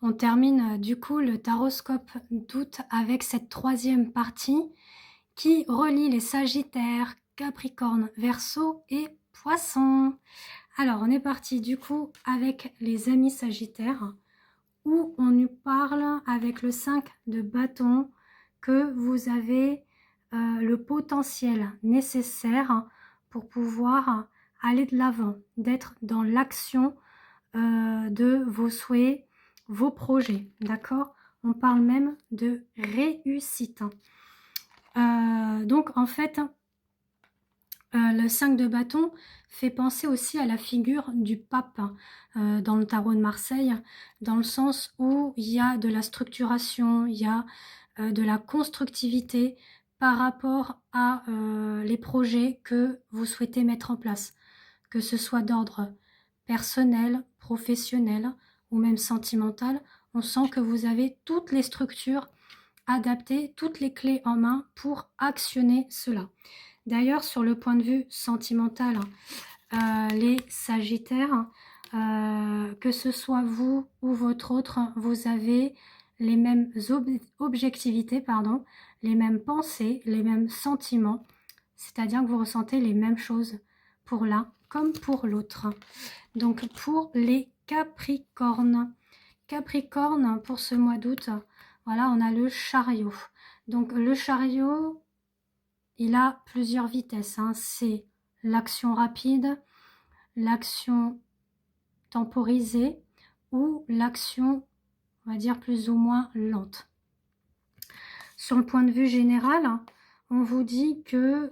On termine du coup le taroscope d'août avec cette troisième partie qui relie les Sagittaires, Capricorne, Verseau et Poissons. Alors, on est parti du coup avec les amis Sagittaires où on nous parle avec le 5 de bâton que vous avez le potentiel nécessaire pour pouvoir aller de l'avant, d'être dans l'action de vos souhaits, vos projets, d'accord? On parle même de réussite. Donc en fait, le 5 de bâton fait penser aussi à la figure du pape dans le tarot de Marseille, dans le sens où il y a de la structuration, il y a de la constructivité par rapport à les projets que vous souhaitez mettre en place, que ce soit d'ordre personnel, professionnel ou même sentimental. On sent que vous avez toutes les structures adaptées, toutes les clés en main pour actionner cela. D'ailleurs, sur le point de vue sentimental, les Sagittaires, que ce soit vous ou votre autre, vous avez les mêmes objectivités, les mêmes pensées, les mêmes sentiments, c'est-à-dire que vous ressentez les mêmes choses pour l'un comme pour l'autre. Donc pour les Capricornes, Capricorne pour ce mois d'août, voilà, on a le chariot. Donc le chariot, il a plusieurs vitesses, hein. C'est l'action rapide, l'action temporisée ou l'action, on va dire, plus ou moins lente. Sur le point de vue général, on vous dit que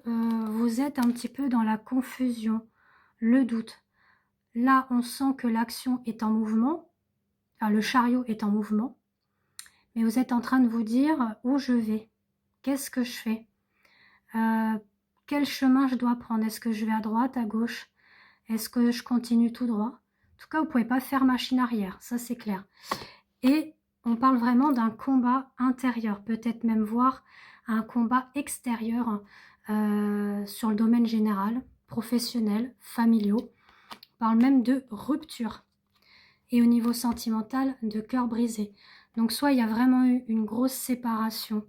vous êtes un petit peu dans la confusion, le doute. Là, on sent que l'action est en mouvement, enfin le chariot est en mouvement, mais vous êtes en train de vous dire où je vais, qu'est-ce que je fais, quel chemin je dois prendre, est-ce que je vais à droite, à gauche, est-ce que je continue tout droit? En tout cas, vous ne pouvez pas faire machine arrière, ça c'est clair. Et on parle vraiment d'un combat intérieur, peut-être même voir un combat extérieur sur le domaine général, professionnel, familiaux. On parle même de rupture. Et au niveau sentimental, de cœur brisé. Donc soit il y a vraiment eu une grosse séparation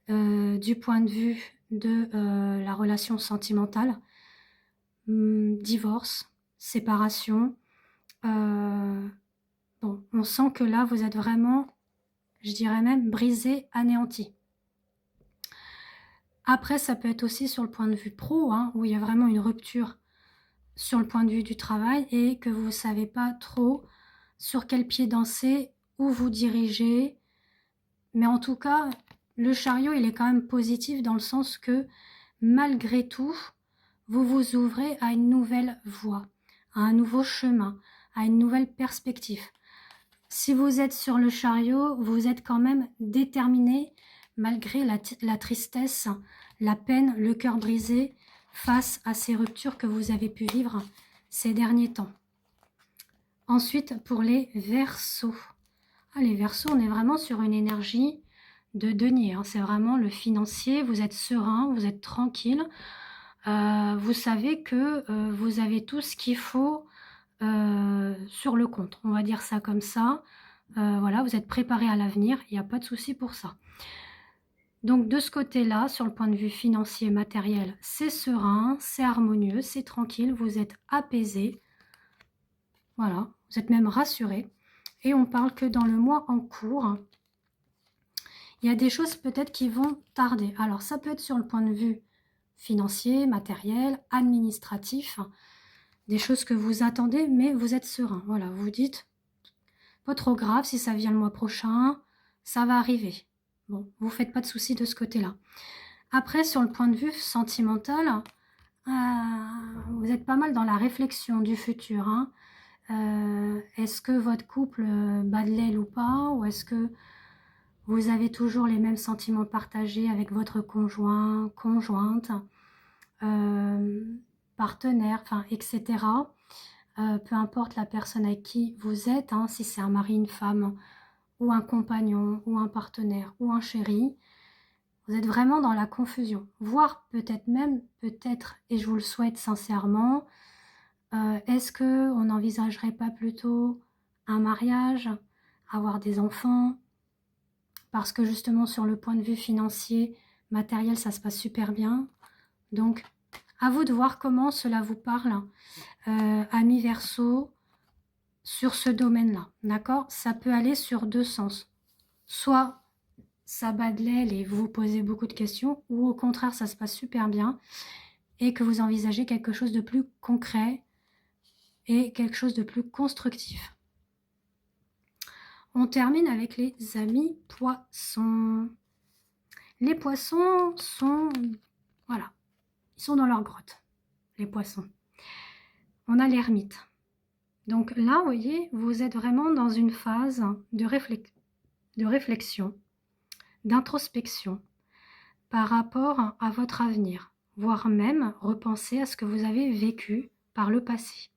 du point de vue de la relation sentimentale, divorce, séparation. Bon, on sent que là, vous êtes vraiment, je dirais même, brisé, anéanti. Après, ça peut être aussi sur le point de vue pro, hein, où il y a vraiment une rupture sur le point de vue du travail et que vous ne savez pas trop sur quel pied danser, où vous dirigez. Mais en tout cas, le chariot, il est quand même positif dans le sens que, malgré tout, vous vous ouvrez à une nouvelle voie, à un nouveau chemin, à une nouvelle perspective. Si vous êtes sur le chariot, vous êtes quand même déterminé, malgré la tristesse, la peine, le cœur brisé, face à ces ruptures que vous avez pu vivre ces derniers temps. Ensuite, pour les Verseaux. Les Verseaux, on est vraiment sur une énergie de denier. C'est vraiment le financier. Vous êtes serein, vous êtes tranquille. Vous savez que vous avez tout ce qu'il faut sur le compte. On va dire ça comme ça. Voilà, vous êtes préparé à l'avenir. Il n'y a pas de souci pour ça. Donc de ce côté-là, sur le point de vue financier, matériel, c'est serein, c'est harmonieux, c'est tranquille, vous êtes apaisé. Voilà, vous êtes même rassuré. Et on parle que dans le mois en cours, il y a des choses peut-être qui vont tarder. Alors ça peut être sur le point de vue financier, matériel, administratif, des choses que vous attendez, mais vous êtes serein. Voilà, vous dites, pas trop grave si ça vient le mois prochain, ça va arriver. Bon, vous faites pas de soucis de ce côté-là. Après, sur le point de vue sentimental, vous êtes pas mal dans la réflexion du futur. Est-ce que votre couple bat de l'aile ou pas? Ou est-ce que vous avez toujours les mêmes sentiments partagés avec votre conjoint, conjointe, partenaire, enfin, etc. Peu importe la personne avec qui vous êtes, si c'est un mari, une femme, ou un compagnon, ou un partenaire, ou un chéri, vous êtes vraiment dans la confusion. Voire peut-être même, et je vous le souhaite sincèrement, est-ce qu'on n'envisagerait pas plutôt un mariage, avoir des enfants, parce que justement sur le point de vue financier, matériel, ça se passe super bien. Donc, à vous de voir comment cela vous parle, amis Verseau, sur ce domaine-là, d'accord? Ça peut aller sur deux sens. Soit ça bat de l'aile et vous vous posez beaucoup de questions, ou au contraire, ça se passe super bien et que vous envisagez quelque chose de plus concret et quelque chose de plus constructif. On termine avec les amis poissons. Les poissons sont, voilà, ils sont dans leur grotte, les poissons. On a l'ermite. Donc là, vous voyez, vous êtes vraiment dans une phase de réflexion, d'introspection par rapport à votre avenir, voire même repenser à ce que vous avez vécu par le passé.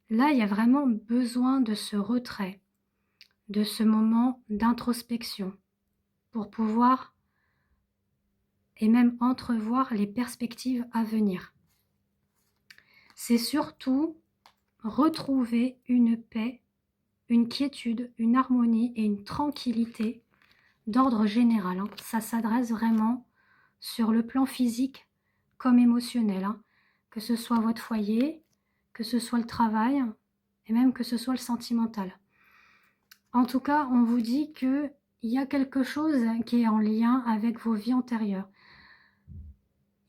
Là, il y a vraiment besoin de ce retrait, de ce moment d'introspection pour pouvoir et même entrevoir les perspectives à venir. C'est surtout retrouver une paix, une quiétude, une harmonie et une tranquillité d'ordre général. Ça s'adresse vraiment sur le plan physique comme émotionnel, que ce soit votre foyer, que ce soit le travail et même que ce soit le sentimental. En tout cas, on vous dit qu'il y a quelque chose qui est en lien avec vos vies antérieures.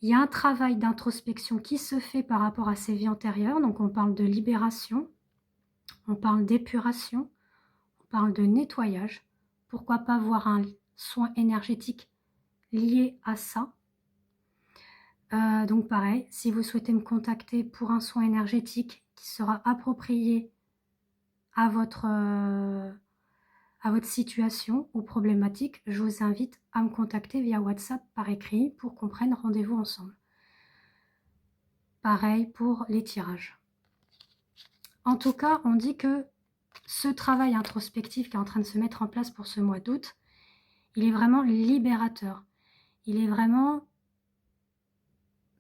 Il y a un travail d'introspection qui se fait par rapport à ces vies antérieures. Donc on parle de libération, on parle d'épuration, on parle de nettoyage. Pourquoi pas voir un soin énergétique lié à ça. Donc pareil, si vous souhaitez me contacter pour un soin énergétique qui sera approprié à votre situation ou problématique, je vous invite à me contacter via WhatsApp par écrit pour qu'on prenne rendez-vous ensemble. Pareil pour les tirages. En tout cas, on dit que ce travail introspectif qui est en train de se mettre en place pour ce mois d'août, il est vraiment libérateur. Il est vraiment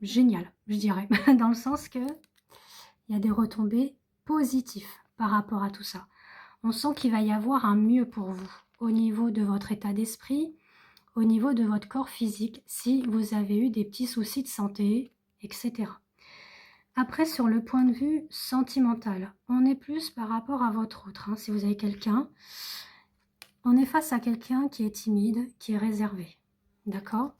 génial, je dirais, dans le sens que il y a des retombées positives par rapport à tout ça. On sent qu'il va y avoir un mieux pour vous au niveau de votre état d'esprit, au niveau de votre corps physique, si vous avez eu des petits soucis de santé, etc. Après, sur le point de vue sentimental, on est plus par rapport à votre autre. Si vous avez quelqu'un, on est face à quelqu'un qui est timide, qui est réservé, d'accord?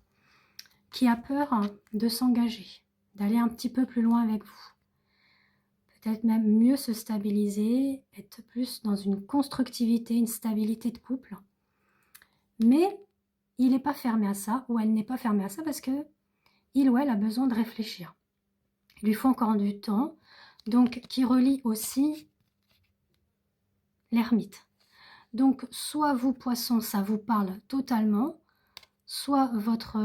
Qui a peur de s'engager, d'aller un petit peu plus loin avec vous. Peut-être même mieux se stabiliser, être plus dans une constructivité, une stabilité de couple. Mais il n'est pas fermé à ça, ou elle n'est pas fermée à ça parce que il ou elle a besoin de réfléchir. Il lui faut encore du temps, donc qui relie aussi l'ermite. Donc soit vous, poisson, ça vous parle totalement, soit votre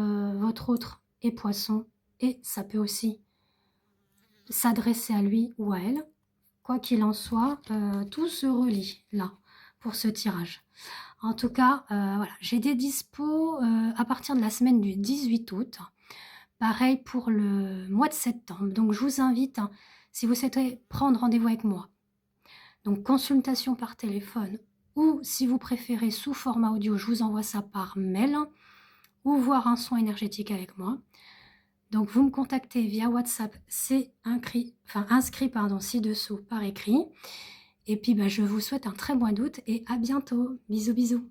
autre est poisson, et ça peut aussi s'adresser à lui ou à elle. Quoi qu'il en soit, tout se relie là pour ce tirage. En tout cas, voilà, j'ai des dispos à partir de la semaine du 18 août. Pareil pour le mois de septembre. Donc je vous invite, si vous souhaitez prendre rendez-vous avec moi, donc consultation par téléphone, ou si vous préférez sous format audio, je vous envoie ça par mail, ou voir un soin énergétique avec moi. Donc vous me contactez via WhatsApp, c'est inscrit ci-dessous par écrit. Et puis je vous souhaite un très bon août et à bientôt. Bisous bisous.